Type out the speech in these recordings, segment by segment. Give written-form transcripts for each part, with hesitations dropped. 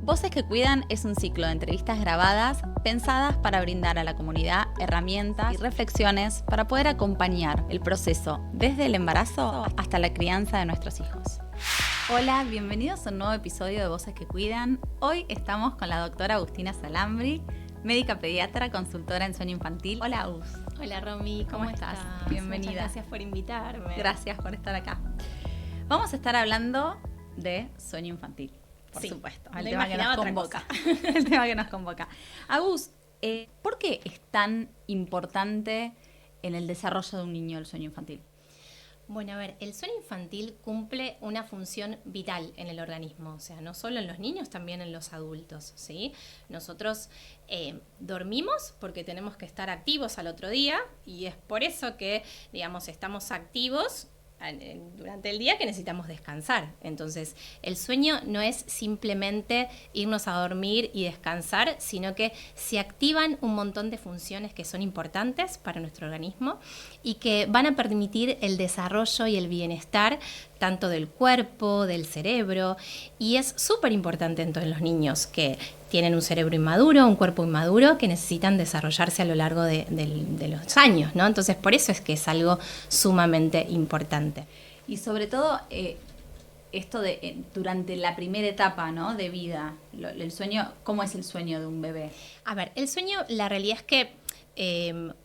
Voces que Cuidan es un ciclo de entrevistas grabadas pensadas para brindar a la comunidad herramientas y reflexiones para poder acompañar el proceso desde el embarazo hasta la crianza de nuestros hijos. Hola, bienvenidos a un nuevo episodio de Voces que Cuidan. Hoy estamos con la doctora Agustina Salambri, médica pediatra, consultora en sueño infantil. Hola, Agus. Hola, Romy, ¿cómo estás? Bienvenida. Muchas gracias por invitarme. Gracias por estar acá. Vamos a estar hablando de sueño infantil. Por supuesto, el tema que nos convoca. El tema que nos convoca. Agus, ¿por qué es tan importante en el desarrollo de un niño el sueño infantil? Bueno, a ver, el sueño infantil cumple una función vital en el organismo, o sea, no solo en los niños, también en los adultos, ¿sí? Nosotros dormimos porque tenemos que estar activos al otro día y es por eso que, digamos, estamos activos durante el día que necesitamos descansar. Entonces, el sueño no es simplemente irnos a dormir y descansar, sino que se activan un montón de funciones que son importantes para nuestro organismo y que van a permitir el desarrollo y el bienestar tanto del cuerpo, del cerebro, y es súper importante en todos los niños que tienen un cerebro inmaduro, un cuerpo inmaduro, que necesitan desarrollarse a lo largo de los años, ¿no? Entonces, por eso es que es algo sumamente importante. Y sobre todo, esto de durante la primera etapa, ¿no?, de vida, el sueño, ¿cómo es el sueño de un bebé? A ver, el sueño, la realidad es que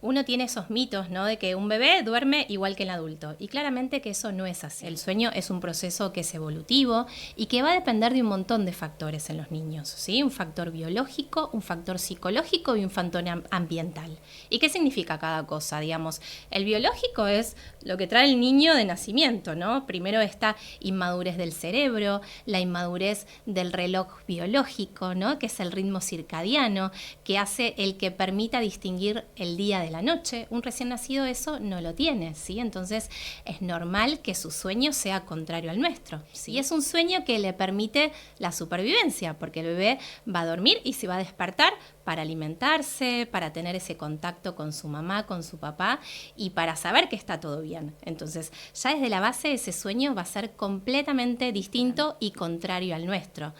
uno tiene esos mitos, ¿no?, de que un bebé duerme igual que el adulto, y claramente que eso no es así. El sueño es un proceso que es evolutivo y que va a depender de un montón de factores en los niños, ¿sí? Un factor biológico, un factor psicológico y un factor ambiental. ¿Y qué significa cada cosa? Digamos, el biológico es lo que trae el niño de nacimiento, ¿no? Primero esta inmadurez del cerebro, la inmadurez del reloj biológico, ¿no?, que es el ritmo circadiano, que hace el que permita distinguir el día de la noche. Un recién nacido eso no lo tiene, ¿sí? Entonces es normal que su sueño sea contrario al nuestro, ¿sí? Y es un sueño que le permite la supervivencia, porque el bebé va a dormir y se va a despertar para alimentarse, para tener ese contacto con su mamá, con su papá y para saber que está todo bien. Entonces, ya desde la base ese sueño va a ser completamente distinto y contrario al nuestro.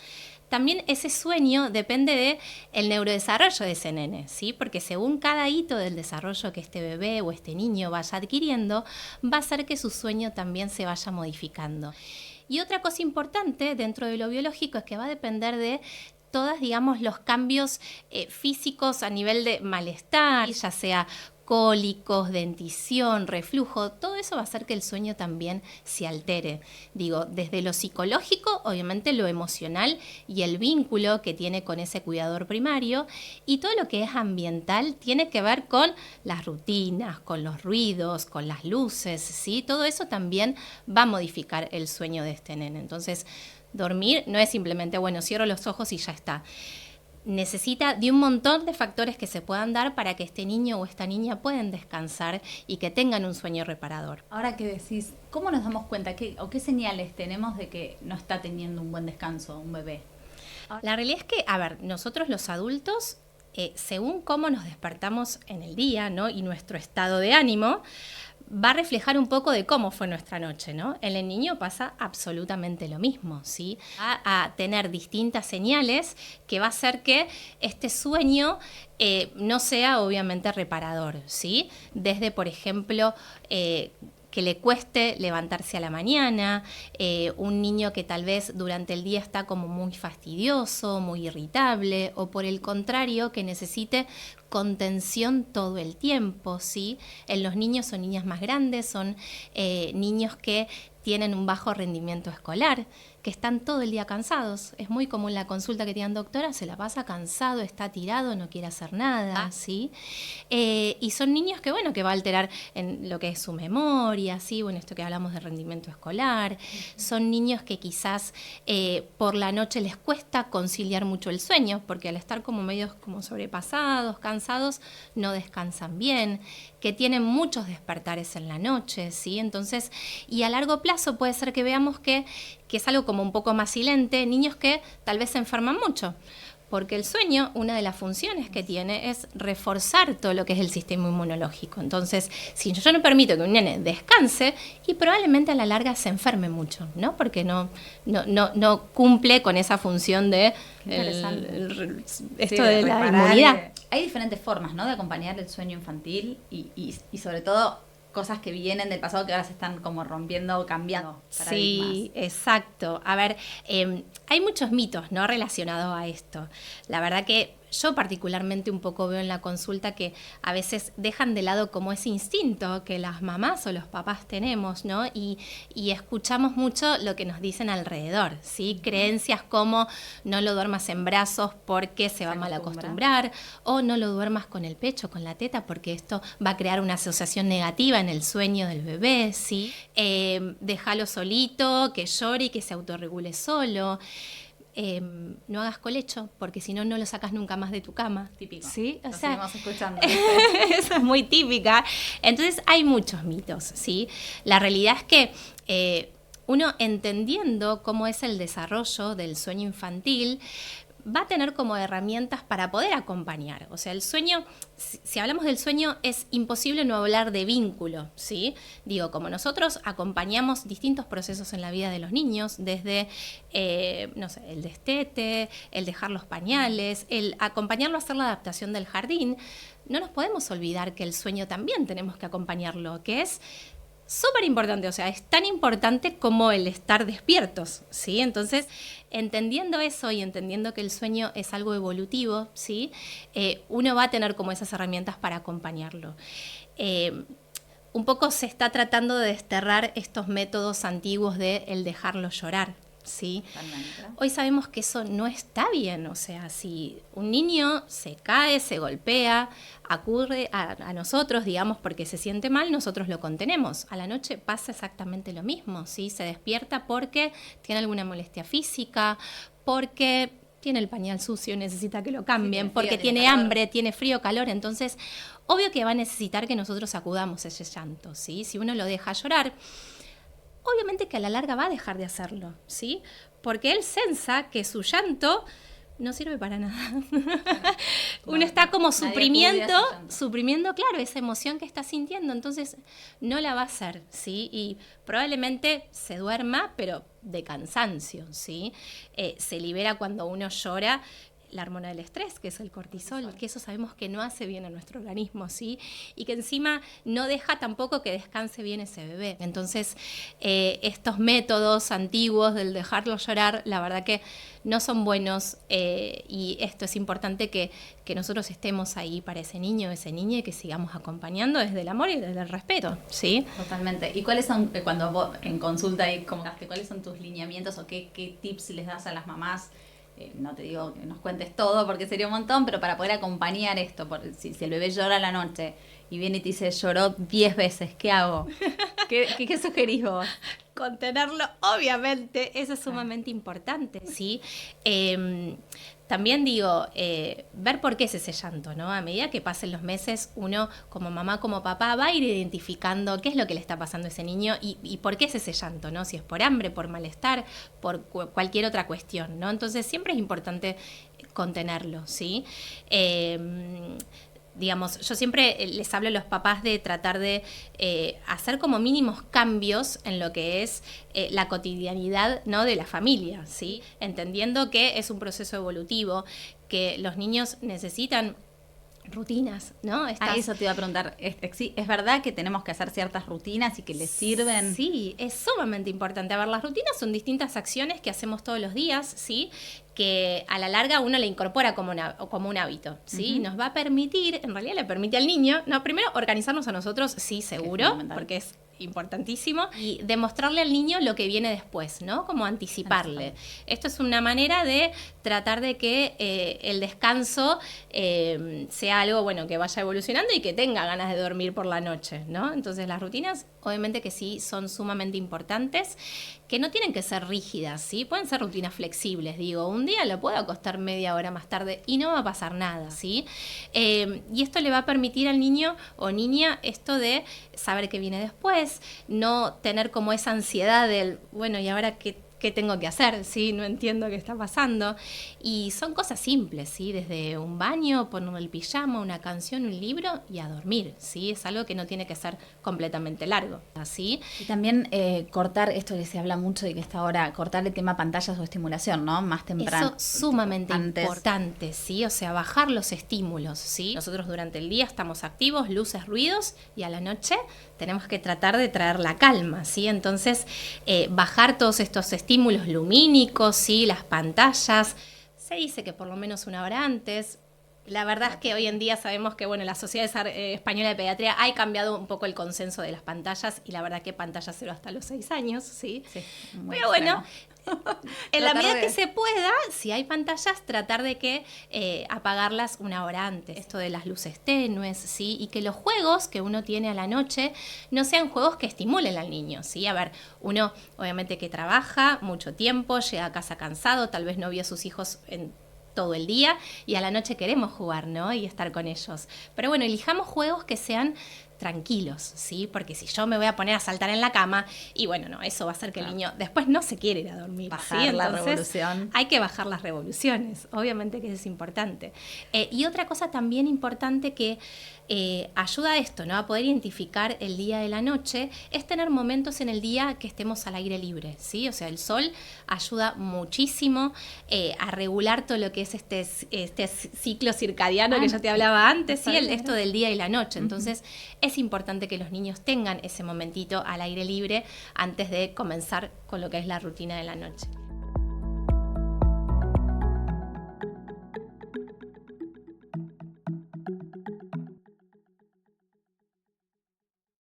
También ese sueño depende del neurodesarrollo de ese nene, ¿sí? Porque según cada hito del desarrollo que este bebé o este niño vaya adquiriendo, va a hacer que su sueño también se vaya modificando. Y otra cosa importante dentro de lo biológico es que va a depender de todos, digamos, los cambios físicos a nivel de malestar, ya sea cólicos, dentición, reflujo, todo eso va a hacer que el sueño también se altere. Digo, desde lo psicológico, obviamente lo emocional y el vínculo que tiene con ese cuidador primario, y todo lo que es ambiental tiene que ver con las rutinas, con los ruidos, con las luces, ¿sí? Todo eso también va a modificar el sueño de este nene. Entonces, dormir no es simplemente, bueno, cierro los ojos y ya está. Necesita de un montón de factores que se puedan dar para que este niño o esta niña puedan descansar y que tengan un sueño reparador. Ahora que decís, ¿cómo nos damos cuenta qué señales tenemos de que no está teniendo un buen descanso un bebé? La realidad es que, a ver, nosotros los adultos, según cómo nos despertamos en el día, ¿no?, y nuestro estado de ánimo, va a reflejar un poco de cómo fue nuestra noche, ¿no? En el niño pasa absolutamente lo mismo, ¿sí? Va a tener distintas señales que va a hacer que este sueño no sea obviamente reparador, ¿sí? Desde, por ejemplo, que le cueste levantarse a la mañana, un niño que tal vez durante el día está como muy fastidioso, muy irritable, o por el contrario, que necesite contención todo el tiempo, ¿sí? En los niños o niñas más grandes son niños que tienen un bajo rendimiento escolar, que están todo el día cansados. Es muy común la consulta que tienen: doctora, se la pasa cansado, está tirado, no quiere hacer nada, ¿sí? Y son niños que, bueno, que va a alterar en lo que es su memoria, ¿sí? Bueno, esto que hablamos de rendimiento escolar. Son niños que quizás por la noche les cuesta conciliar mucho el sueño, porque al estar como medios como sobrepasados, cansados, no descansan bien, que tienen muchos despertares en la noche, ¿sí? Entonces, y a largo plazo puede ser que veamos que es algo como un poco más silente, niños que tal vez se enferman mucho, Porque el sueño, una de las funciones que tiene es reforzar todo lo que es el sistema inmunológico. Entonces, si yo no permito que un nene descanse, y probablemente a la larga se enferme mucho, ¿no? Porque no cumple con esa función de esto de la inmunidad. Hay diferentes formas, ¿no?, de acompañar el sueño infantil y sobre todo cosas que vienen del pasado que ahora se están como rompiendo o cambiando paradigmas. Sí, exacto. A ver, hay muchos mitos, ¿no?, relacionados a esto. La verdad que yo particularmente un poco veo en la consulta que a veces dejan de lado como ese instinto que las mamás o los papás tenemos, ¿no? Y escuchamos mucho lo que nos dicen alrededor, ¿sí? Creencias como no lo duermas en brazos porque se va a mal acostumbrar, o no lo duermas con el pecho, con la teta, porque esto va a crear una asociación negativa en el sueño del bebé, ¿sí? Déjalo solito, que llore y que se autorregule solo. No hagas colecho, porque si no, no lo sacas nunca más de tu cama. Típico. ¿Sí? Lo seguimos escuchando. Eso es muy típica. Entonces hay muchos mitos, ¿sí? La realidad es que uno, entendiendo cómo es el desarrollo del sueño infantil, va a tener como herramientas para poder acompañar. O sea, el sueño, si hablamos del sueño, es imposible no hablar de vínculo, ¿sí? Digo, como nosotros acompañamos distintos procesos en la vida de los niños, desde, no sé, el destete, el dejar los pañales, el acompañarlo a hacer la adaptación del jardín, no nos podemos olvidar que el sueño también tenemos que acompañarlo, que es súper importante, o sea, es tan importante como el estar despiertos, ¿sí? Entonces, entendiendo eso y entendiendo que el sueño es algo evolutivo, ¿sí? Uno va a tener como esas herramientas para acompañarlo. Un poco se está tratando de desterrar estos métodos antiguos de el dejarlo llorar, ¿sí? Hoy sabemos que eso no está bien, o sea, si un niño se cae, se golpea, acude a nosotros, digamos, porque se siente mal, nosotros lo contenemos. A la noche pasa exactamente lo mismo, ¿sí? Se despierta porque tiene alguna molestia física, porque tiene el pañal sucio, necesita que lo cambien, porque tiene hambre, tiene frío, calor, entonces obvio que va a necesitar que nosotros acudamos a ese llanto, ¿sí? Si uno lo deja llorar, obviamente que a la larga va a dejar de hacerlo, ¿sí? Porque él sensa que su llanto no sirve para nada. Uno está como suprimiendo, claro, esa emoción que está sintiendo, entonces no la va a hacer, ¿sí? Y probablemente se duerma, pero de cansancio, ¿sí? Se libera cuando uno llora la hormona del estrés, que es el cortisol, que eso sabemos que no hace bien a nuestro organismo, ¿sí? Y que encima no deja tampoco que descanse bien ese bebé. Entonces, estos métodos antiguos del dejarlo llorar, la verdad que no son buenos, y esto es importante que nosotros estemos ahí para ese niño, esa niña, y que sigamos acompañando desde el amor y desde el respeto, ¿sí? Totalmente. ¿Y cuáles son, cuando vos en consulta y cuáles son tus lineamientos o qué tips les das a las mamás? No te digo que nos cuentes todo porque sería un montón, pero para poder acompañar esto, si el bebé llora a la noche y viene y te dice lloró 10 veces, ¿qué hago? ¿Qué sugerís vos? Contenerlo, obviamente, eso es sumamente importante, ¿sí? También digo, ver por qué es ese llanto, ¿no? A medida que pasen los meses, uno como mamá, como papá, va a ir identificando qué es lo que le está pasando a ese niño y por qué es ese llanto, ¿no? Si es por hambre, por malestar, por cualquier otra cuestión, ¿no? Entonces siempre es importante contenerlo, ¿sí? Digamos, yo siempre les hablo a los papás de tratar de hacer como mínimos cambios en lo que es la cotidianidad, ¿no?, de la familia, ¿sí? Entendiendo que es un proceso evolutivo, que los niños necesitan rutinas, ¿no? Eso te iba a preguntar. ¿Es verdad que tenemos que hacer ciertas rutinas y que les sirven? Sí, es sumamente importante. A ver, las rutinas son distintas acciones que hacemos todos los días, ¿sí?, que a la larga uno le incorpora como un hábito, ¿sí? Uh-huh. Nos va a permitir, en realidad le permite al niño, primero organizarnos a nosotros, sí, seguro, porque es importantísimo, y demostrarle al niño lo que viene después, ¿no? Como anticiparle. Esto es una manera de tratar de que el descanso sea algo, bueno, que vaya evolucionando y que tenga ganas de dormir por la noche, ¿no? Entonces las rutinas, obviamente que sí, son sumamente importantes, que no tienen que ser rígidas, ¿sí? Pueden ser rutinas flexibles, digo, un día lo puedo acostar media hora más tarde y no va a pasar nada, ¿sí? Y esto le va a permitir al niño o niña esto de saber qué viene después, no tener como esa ansiedad del, bueno, ¿y ahora qué ¿qué tengo que hacer? ¿Sí? No entiendo qué está pasando. Y son cosas simples, ¿sí? Desde un baño, poner el pijama, una canción, un libro y a dormir, ¿sí? Es algo que no tiene que ser completamente largo, ¿sí? Y también cortar, esto que se habla mucho y que está ahora, cortar el tema pantallas o estimulación, ¿no? Más temprano. Eso sumamente importante, ¿sí? O sea, bajar los estímulos, ¿sí? Nosotros durante el día estamos activos, luces, ruidos, y a la noche tenemos que tratar de traer la calma, ¿sí? Entonces, bajar todos estos estímulos lumínicos, ¿sí? Las pantallas. Se dice que por lo menos una hora antes. La verdad es que hoy en día sabemos que, bueno, la Sociedad Española de Pediatría ha cambiado un poco el consenso de las pantallas, y la verdad que pantalla cero hasta los 6 años, ¿sí? Pero bueno, en la medida que se pueda, si hay pantallas, tratar de que apagarlas una hora antes. Esto de las luces tenues, ¿sí? Y que los juegos que uno tiene a la noche no sean juegos que estimulen al niño, ¿sí? A ver, uno obviamente que trabaja mucho tiempo, llega a casa cansado, tal vez no vio a sus hijos en todo el día y a la noche queremos jugar, ¿no? Y estar con ellos. Pero bueno, elijamos juegos que sean tranquilos, ¿sí? Porque si yo me voy a poner a saltar en la cama, y bueno, no, eso va a hacer que el niño después no se quiere ir a dormir. Bajar, ¿sí? la Entonces, revolución. hay que bajar las revoluciones, obviamente que eso es importante. Y otra cosa también importante que ayuda a esto, ¿no? A poder identificar el día de la noche, es tener momentos en el día que estemos al aire libre, ¿sí? O sea, el sol ayuda muchísimo a regular todo lo que es este ciclo circadiano que yo te hablaba antes, ¿sí? Esto del día y la noche. Entonces, es importante que los niños tengan ese momentito al aire libre antes de comenzar con lo que es la rutina de la noche.